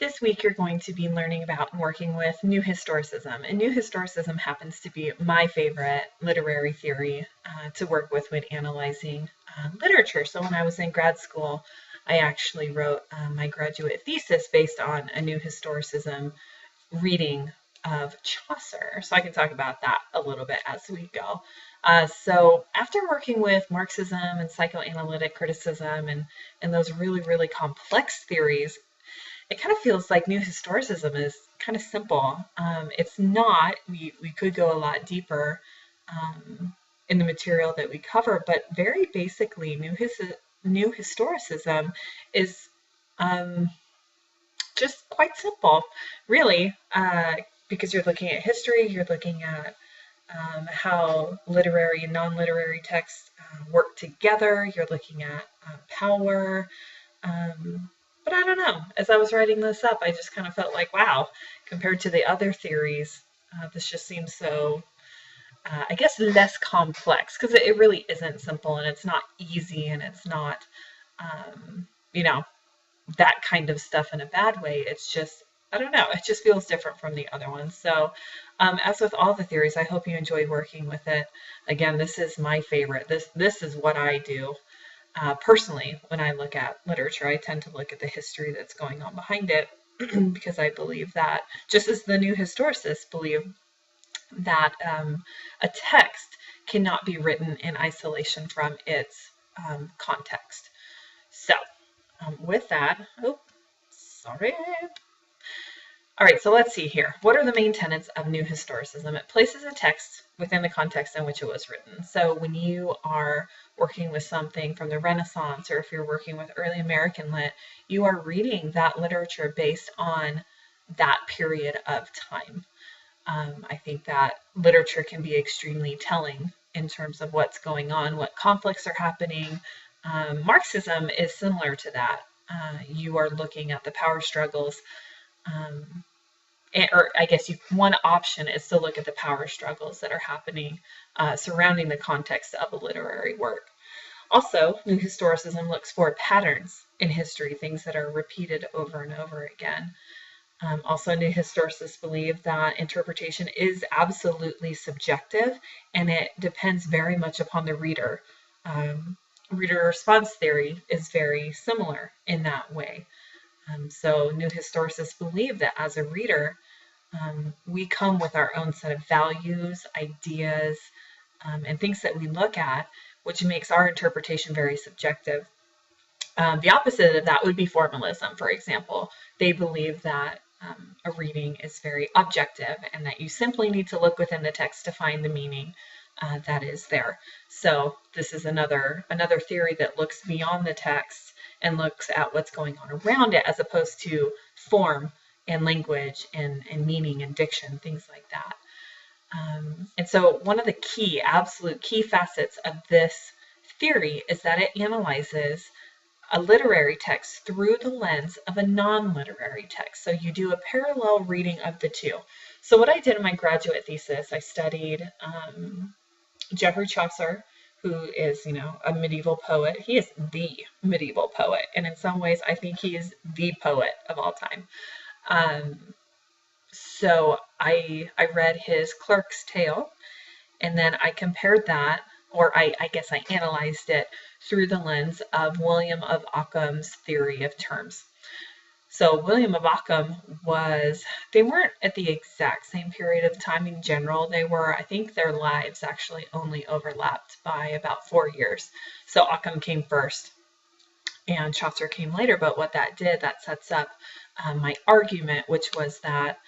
This week you're going to be learning about and working with New Historicism. And New Historicism happens to be my favorite literary theory to work with when analyzing literature. So when I was in grad school, I actually wrote my graduate thesis based on a New Historicism reading of Chaucer. So I can talk about that a little bit as we go. So after working with Marxism and psychoanalytic criticism and those really, really complex theories, it kind of feels like New Historicism is kind of simple. It's not. We could go a lot deeper in the material that we cover, but very basically, New Historicism is just quite simple, really, because you're looking at history, you're looking at how literary and non-literary texts work together, you're looking at power. But I don't know, as I was writing this up, I just kind of felt like, wow, compared to the other theories, this just seems so, I guess, less complex, because it really isn't simple, and it's not easy, and it's not, you know, that kind of stuff in a bad way. It's just, I don't know, it just feels different from the other ones. So as with all the theories, I hope you enjoy working with it. Again, this is my favorite. This is what I do. Personally, when I look at literature, I tend to look at the history that's going on behind it because I believe that, just as the New Historicists believe that a text cannot be written in isolation from its context. So with that, oh, sorry. All right, so let's see here. What are the main tenets of New Historicism? It places a text within the context in which it was written. So when you are working with something from the Renaissance, or if you're working with early American lit, you are reading that literature based on that period of time. I think that literature can be extremely telling in terms of what's going on, what conflicts are happening. Marxism is similar to that. You are looking at the power struggles, or I guess one option is to look at the power struggles that are happening surrounding the context of a literary work. Also, New Historicism looks for patterns in history, things that are repeated over and over again. Also, New Historicists believe that interpretation is absolutely subjective, and it depends very much upon the reader. Reader response theory is very similar in that way. So New Historicists believe that as a reader, we come with our own set of values, ideas, and things that we look at, which makes our interpretation very subjective. The opposite of that would be formalism, for example. They believe that a reading is very objective and that you simply need to look within the text to find the meaning that is there. So this is another theory that looks beyond the text and looks at what's going on around it, as opposed to form and language and meaning and diction, things like that. And so one of the absolute key facets of this theory is that it analyzes a literary text through the lens of a non-literary text. So you do a parallel reading of the two. So what I did in my graduate thesis, I studied Geoffrey Chaucer, who is, a medieval poet. He is the medieval poet, and in some ways, I think he is the poet of all time. So I read his Clerk's Tale, and then I compared that, or I guess I analyzed it through the lens of William of Occam's theory of terms. So William of Ockham they weren't at the exact same period of time in general. They were, I think their lives actually only overlapped by about 4 years. So Occam came first and Chaucer came later, but what that did, that sets up my argument, which was that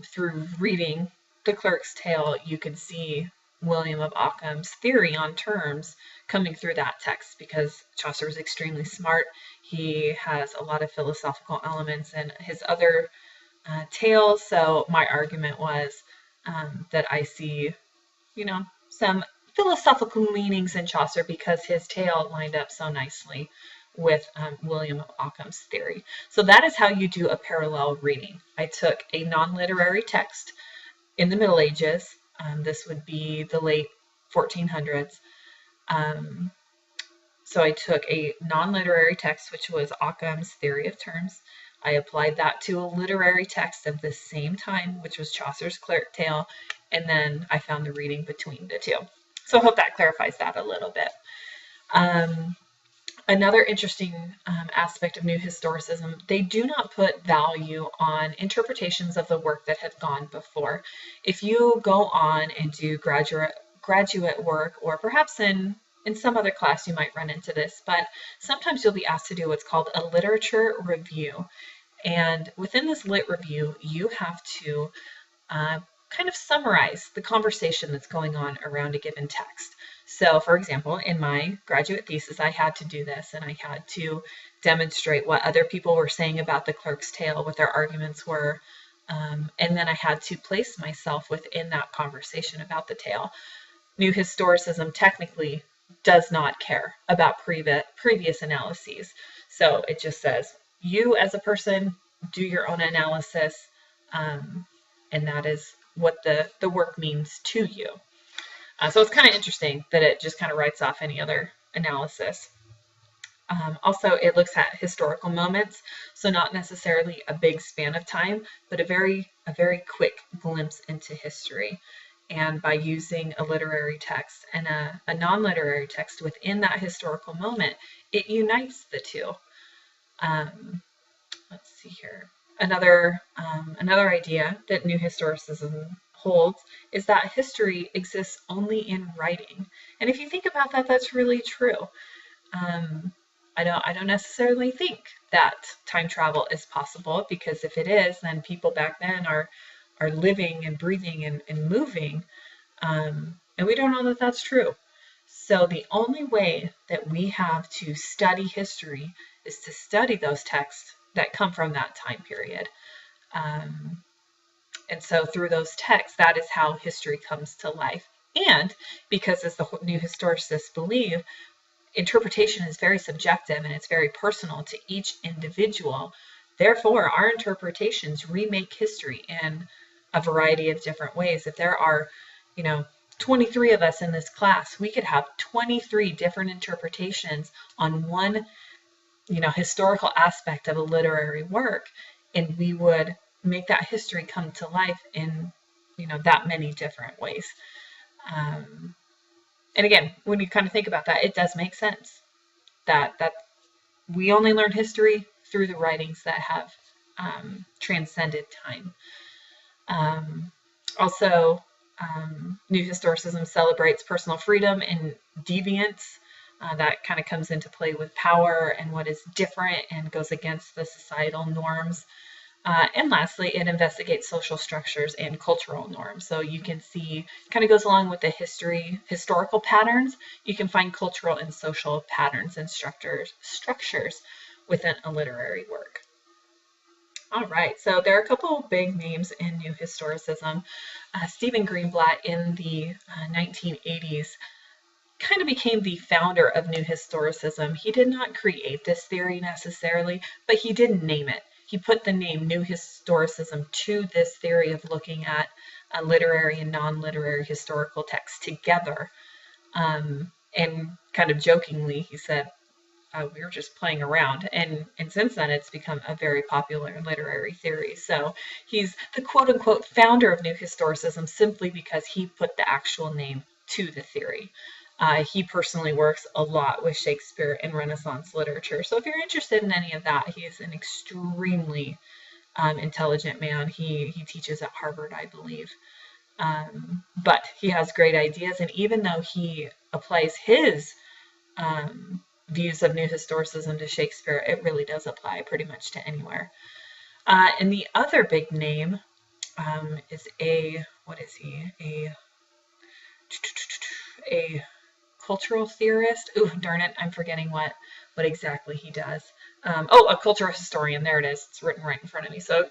through reading the Clerk's Tale, you could see William of Occam's theory on terms coming through that text, because Chaucer is extremely smart. He has a lot of philosophical elements in his other tales. So my argument was that I see, some philosophical meanings in Chaucer because his tale lined up so nicely with William of Occam's theory. So that is how you do a parallel reading. I took a non-literary text in the Middle Ages. This would be the late 1400s. So I took a non-literary text, which was Occam's theory of terms, I applied that to a literary text of the same time, which was Chaucer's Clerk Tale, and then I found the reading between the two. So I hope that clarifies that a little bit. Another interesting aspect of New Historicism, they do not put value on interpretations of the work that have gone before. If you go on and do graduate work, or perhaps in some other class you might run into this, but sometimes you'll be asked to do what's called a literature review. And within this lit review, you have to kind of summarize the conversation that's going on around a given text. So, for example, in my graduate thesis, I had to do this, and I had to demonstrate what other people were saying about the Clerk's Tale, what their arguments were, and then I had to place myself within that conversation about the tale. New Historicism technically does not care about previous analyses. So it just says, you as a person, do your own analysis, and that is what the work means to you. So it's kind of interesting that it just kind of writes off any other analysis. Also, it looks at historical moments, so not necessarily a big span of time, but a very quick glimpse into history. And by using a literary text and a non-literary text within that historical moment, it unites the two. Let's see here. Another idea that New Historicism holds is that history exists only in writing. And if you think about that, that's really true. I don't necessarily think that time travel is possible, because if it is, then people back then are living and breathing and moving, and we don't know that that's true. So the only way that we have to study history is to study those texts that come from that time period. And so through those texts, that is how history comes to life. And because, as the New Historicists believe, interpretation is very subjective and it's very personal to each individual. Therefore, our interpretations remake history in a variety of different ways. If there are, 23 of us in this class, we could have 23 different interpretations on one, historical aspect of a literary work, and we would make that history come to life in, that many different ways. And again, when you kind of think about that, it does make sense that we only learn history through the writings that have transcended time. Also, New Historicism celebrates personal freedom and deviance. That kind of comes into play with power and what is different and goes against the societal norms. And lastly, it investigates social structures and cultural norms. So you can see, kind of goes along with the historical patterns. You can find cultural and social patterns and structures within a literary work. All right, so there are a couple of big names in New Historicism. Stephen Greenblatt in the 1980s kind of became the founder of New Historicism. He did not create this theory necessarily, but he did name it. He put the name New Historicism to this theory of looking at literary and non-literary historical texts together. And kind of jokingly, he said, we were just playing around. And since then, it's become a very popular literary theory. So he's the quote-unquote founder of New Historicism simply because he put the actual name to the theory. He personally works a lot with Shakespeare and Renaissance literature. So if you're interested in any of that, he is an extremely intelligent man. He teaches at Harvard, I believe. But he has great ideas. And even though he applies his views of New Historicism to Shakespeare, it really does apply pretty much to anywhere. And the other big name is what is he? A cultural theorist. Oh, darn it, I'm forgetting what exactly he does. A cultural historian. There it is. It's written right in front of me. So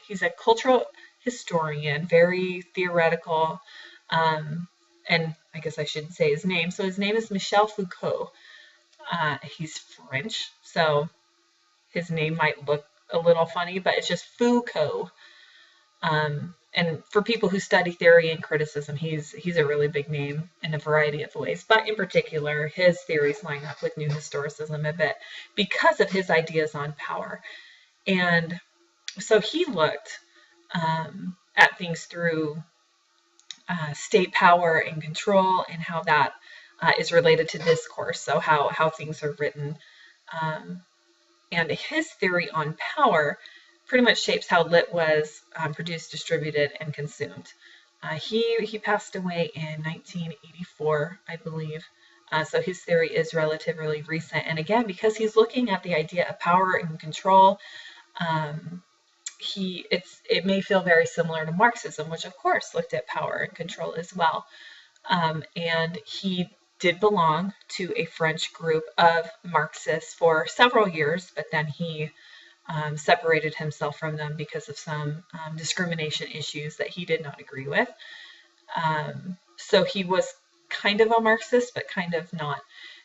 he's a cultural historian, very theoretical. And I guess I should say his name. So his name is Michel Foucault. He's French, so his name might look a little funny, but it's just Foucault. And for people who study theory and criticism, he's a really big name in a variety of ways. But in particular, his theories line up with New Historicism a bit because of his ideas on power. And so he looked at things through state power and control, and how that is related to discourse, so how things are written. Um, and his theory on power pretty much shapes how lit was produced, distributed, and consumed. He passed away in 1984, I believe. So his theory is relatively recent. And again, because he's looking at the idea of power and control, um, it may feel very similar to Marxism, which of course looked at power and control as well. And he did belong to a French group of Marxists for several years, but then he separated himself from them because of some discrimination issues that he did not agree with. So he was kind of a Marxist, but kind of not.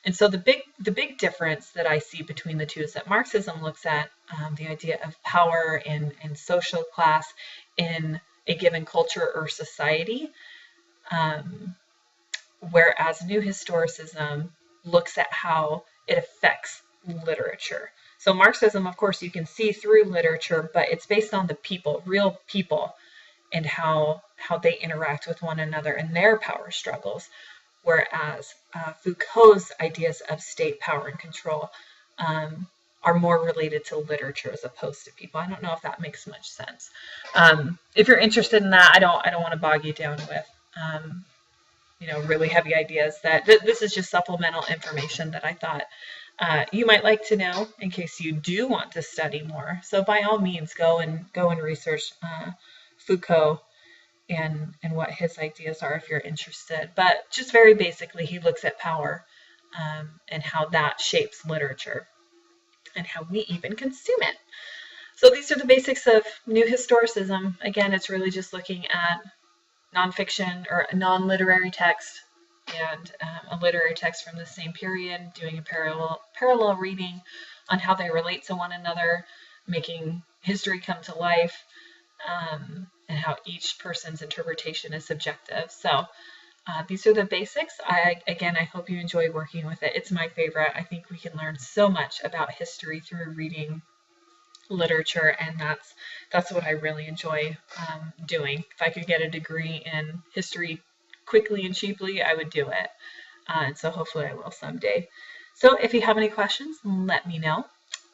And so the big difference that I see between the two is that Marxism looks at the idea of power and social class in a given culture or society, whereas New Historicism looks at how it affects literature. So Marxism, of course, you can see through literature, but it's based on the people, real people, and how they interact with one another and their power struggles. Whereas Foucault's ideas of state power and control are more related to literature as opposed to people. I don't know if that makes much sense. If you're interested in that, I don't want to bog you down with really heavy ideas. That this is just supplemental information that I thought you might like to know in case you do want to study more. So by all means, go and research Foucault and what his ideas are if you're interested. But just very basically, he looks at power and how that shapes literature and how we even consume it. So these are the basics of New Historicism. Again, it's really just looking at nonfiction or non-literary text and a literary text from the same period, doing a parallel reading on how they relate to one another, making history come to life, and how each person's interpretation is subjective. So these are the basics. I hope you enjoy working with it. It's my favorite. I think we can learn so much about history through reading literature, and that's what I really enjoy doing. If I could get a degree in history quickly and cheaply, I would do it. And so hopefully I will someday. So if you have any questions, let me know,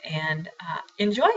and enjoy.